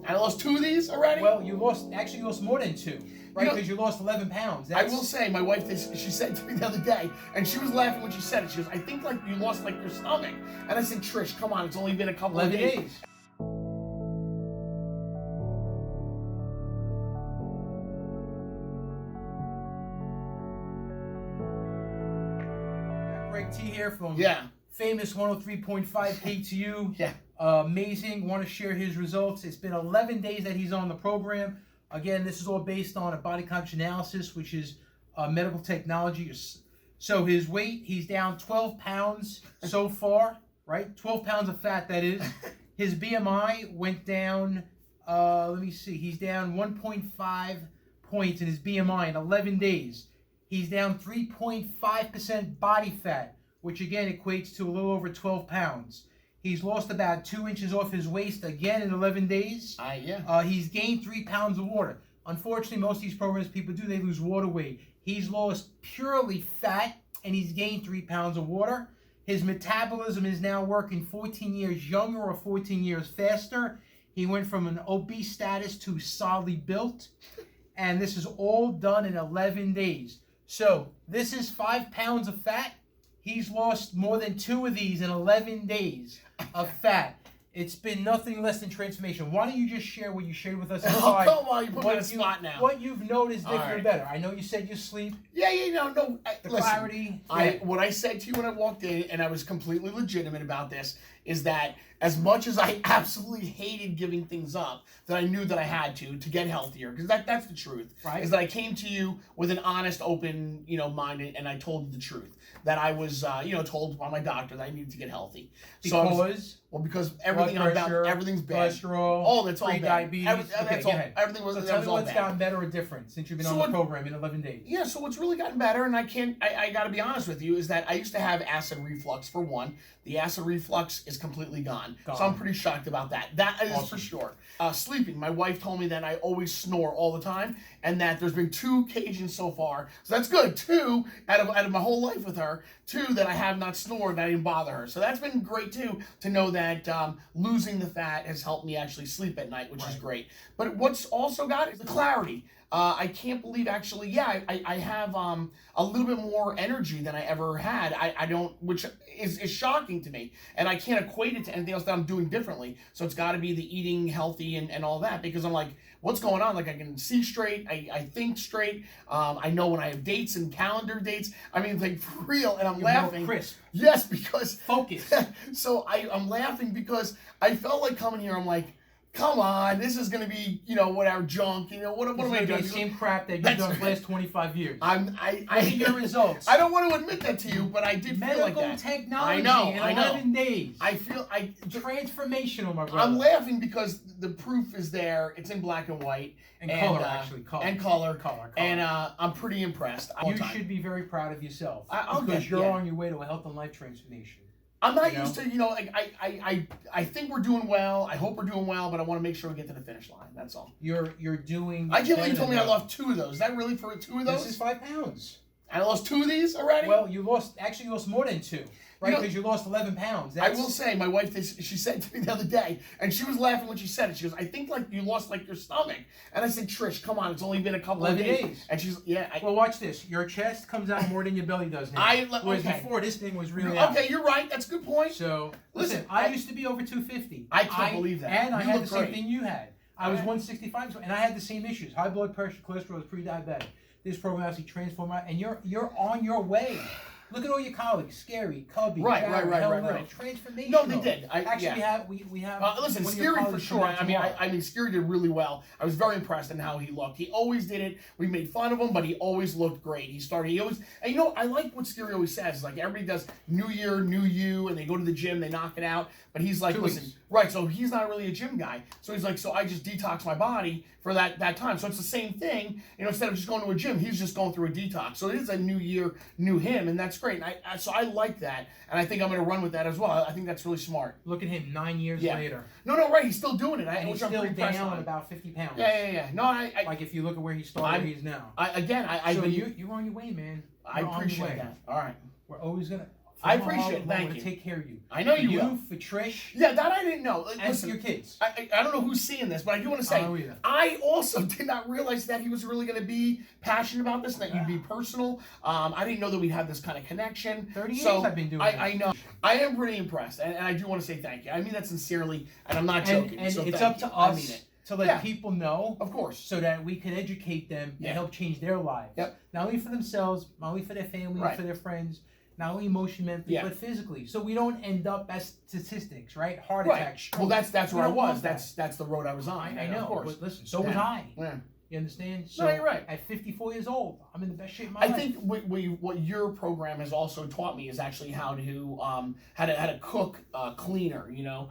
I lost 2 of these already? Well, you lost more than 2, right? Because you lost 11 pounds. I will say, my wife, she said to me the other day, and she was laughing when she said it. She goes, I think like you lost like your stomach. And I said, Trish, come on, it's only been a couple of 11 days. Greg T here from famous 103.5 KTU. Yeah. Amazing. Want to share his results. It's been 11 days that he's on the program. Again, this is all based on a body composition analysis, which is medical technology. So his weight, he's down 12 pounds so far, right? 12 pounds of fat, that is. His BMI went down, let me see, he's down 1.5 points in his BMI in 11 days. He's down 3.5% body fat, which again equates to a little over 12 pounds. He's lost about 2 inches off his waist again in 11 days. He's gained 3 pounds of water. Unfortunately, most of these programs people do, they lose water weight. He's lost purely fat and he's gained 3 pounds of water. His metabolism is now working 14 years younger or 14 years faster. He went from an obese status to solidly built. And this is all done in 11 days. So this is 5 pounds of fat. He's lost more than 2 of these in 11 days of fat. It's been nothing less than transformation. Why don't you just share what you shared with us inside? Oh, come on, you put me on a spot now. What you've noticed different better. I know you said you sleep. No. The Listen, clarity. What I said to you when I walked in, and I was completely legitimate about this, is that as much as I absolutely hated giving things up, that I knew that I had to get healthier, because that's the truth. Right. Is that I came to you with an honest, open, mind, and I told you the truth. That I was, told by my doctor that I needed to get healthy. Because everything everything's bad. Cholesterol. Oh, that's all bad. Pre-diabetes. Everything was. Tell me what's gotten better or different since you've been on the program in 11 days. Yeah, so what's really gotten better, and I got to be honest with you, is that I used to have acid reflux for one. The acid reflux is completely gone. So I'm pretty shocked about that. That is awesome. For sure. Sleeping. My wife told me that I always snore all the time, and that there's been 2 occasions so far. So that's good. 2 out of my whole life with her. 2 that I have not snored, and I didn't bother her. So that's been great too, to know that losing the fat has helped me actually sleep at night, which is great. But what's also got is the clarity. I can't believe actually, I have a little bit more energy than I ever had. I don't, which is shocking to me. And I can't equate it to anything else that I'm doing differently. So it's got to be the eating healthy and all that, because I'm like, what's going on? Like, I can see straight, I think straight. I know when I have dates and calendar dates. I mean, like, for real, and I'm laughing. More crisp. Yes, because... Focus. So I'm laughing because I felt like coming here, I'm like, come on, this is going to be, whatever, junk, what am I doing? The same crap that you've done for the last 25 years. I see your results. I don't want to admit that to you, but I did feel like that. Medical technology in 11 days. I feel transformational, my brother. I'm laughing because the proof is there. It's in black and white. And color, actually. Color. And color. And I'm pretty impressed. You should be very proud of yourself. Because you're on your way to a health and life transformation. I'm not used to, I think we're doing well. I hope we're doing well, but I want to make sure we get to the finish line. That's all. You're doing. I can't believe you told me I lost 2 of those. Is that really for 2 of those? This is 5 pounds. I lost 2 of these already? Well, you lost more than 2. Right, because you lost 11 pounds. I will say, my wife, she said to me the other day, and she was laughing when she said it. She goes, I think like you lost like your stomach. And I said, Trish, come on, it's only been a couple of days. And she's, well, watch this. Your chest comes out more than your belly does now. Whereas before, this thing was really out. Okay, you're right. That's a good point. So, listen, I used to be over 250. I can't believe that. And I had the same thing you had. I was 165, and I had the same issues. High blood pressure, cholesterol, pre-diabetic. This program actually transformed my, and you're on your way. Look at all your colleagues, Scary, Cubby, right. Transformation. No, they did. We have. Listen, Scary for sure. I mean, Scary did really well. I was very impressed in how he looked. He always did it. We made fun of him, but he always looked great. And I like what Scary always says. Like, everybody does New Year, New You, and they go to the gym, they knock it out. But he's like, listen, right, so he's not really a gym guy. So he's like, so I just detox my body for that time. So it's the same thing. Instead of just going to a gym, he's just going through a detox. So it is a new year, new him, and that's great. And so I like that, and I think I'm going to run with that as well. I think that's really smart. Look at him 9 years later. No, right, he's still doing it. And he's still down about 50 pounds. Yeah. No, like if you look at where he started, where he's now. You're on your way, man. I appreciate that. All right. We're always I appreciate it. Thank you. you. Take care of you. I know For you will. For Trish. Yeah, that I didn't know. And Listen, for your kids. I don't know who's seeing this, but I do want to say, I also did not realize that he was really going to be passionate about this, and that you'd be personal. I didn't know that we'd have this kind of connection. 30 years I've been doing this. I know. I am pretty impressed, and I do want to say thank you. I mean that sincerely, and I'm not joking. And so it's up to us. I mean it. To let people know, of course, so that we can educate them and help change their lives. Yep. Not only for themselves, not only for their family, for their friends, not only emotionally, mentally, but physically. So we don't end up as statistics, right? Heart attack. Well, that's where I was. That's the road I was on. I know. Of course. But listen, so was I. Yeah. You understand? So no, you're right. At 54 years old, I'm in the best shape of my life. I think what your program has also taught me is actually how to cook cleaner. You know,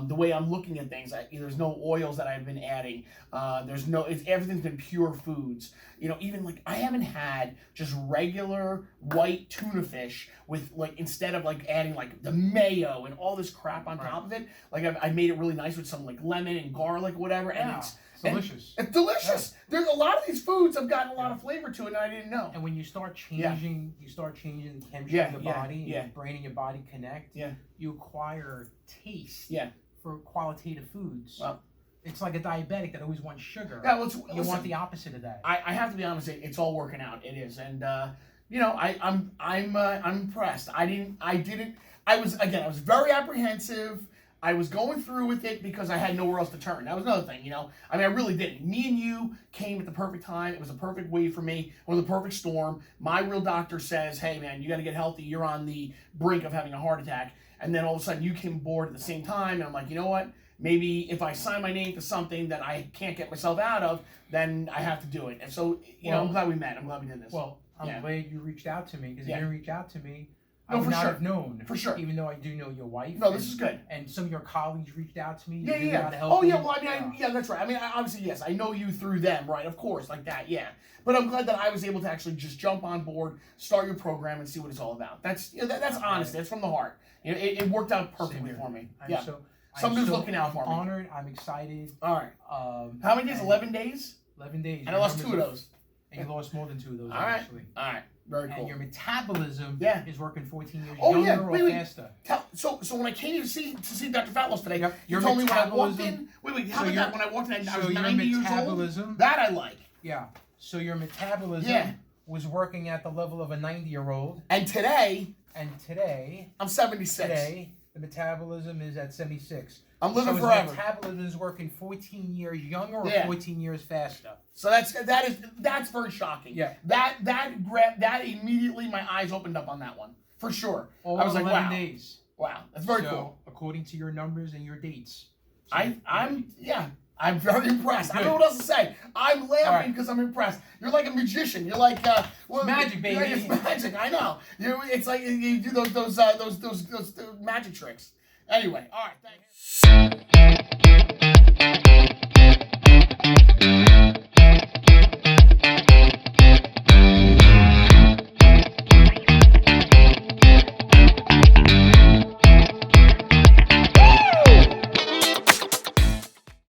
the way I'm looking at things. There's no oils that I've been adding. Everything's been pure foods. You know, even like I haven't had just regular white tuna fish with instead of adding the mayo and all this crap on top of it. I made it really nice with some lemon and garlic, whatever, and it's delicious. It's delicious. Yeah. There's a lot of these foods have gotten a lot of flavor to it, and I didn't know. And when you start changing, the chemistry of the body, and your brain and your body connect. Yeah. You acquire taste. Yeah. For qualitative foods. Well, it's like a diabetic that always wants sugar. Yeah. Well, you want the opposite of that. I have to be honest. It's all working out. It is, and you know, I'm impressed. I was very apprehensive. I was going through with it because I had nowhere else to turn. That was another thing, you know. I mean, I really didn't. Me and you came at the perfect time. It was a perfect wave for me, or the perfect storm. My real doctor says, hey, man, you got to get healthy. You're on the brink of having a heart attack. And then all of a sudden you came aboard at the same time. And I'm like, you know what? Maybe if I sign my name to something that I can't get myself out of, then I have to do it. And so, you know, I'm glad we met. I'm glad we did this. Well, I'm glad you reached out to me, because if you didn't reach out to me, I No, would for not sure. have known. For sure. Even though I do know your wife. No, this is good. And some of your colleagues reached out to me. Yeah. Oh, yeah. Well, I mean, yeah, that's right. I mean, obviously, yes, I know you through them, right? Of course, like that, yeah. But I'm glad that I was able to actually just jump on board, start your program, and see what it's all about. That's that's honest. That's from the heart. You know, it worked out perfectly for me. Somebody's looking out for me. I'm honored. I'm excited. All right. How many days? 11 days. 11 days. And I lost 2 of those. And you lost more than 2 of those. All right. Actually. All right. Very cool. And your metabolism is working 14 years younger or faster. So when I came to see Dr. Fatlos today, you told me when I walked in. Wait. How about that? When I walked in, I was 90 years old. That I like. Yeah. So your metabolism was working at the level of a 90-year-old. And today, I'm 76. Today, the metabolism is at 76. I'm living forever. His metabolism is working 14 years younger or 14 years faster. So that's very shocking. Yeah. That immediately my eyes opened up on that one for sure. All I was like, 11 wow. days. Wow, that's very cool. According to your numbers and your dates. So I'm very impressed. I don't know what else to say. I'm laughing because I'm impressed. You're like a magician. You're like magic, baby. It's magic. I know. It's like you do those magic tricks. Anyway, all right. Thanks.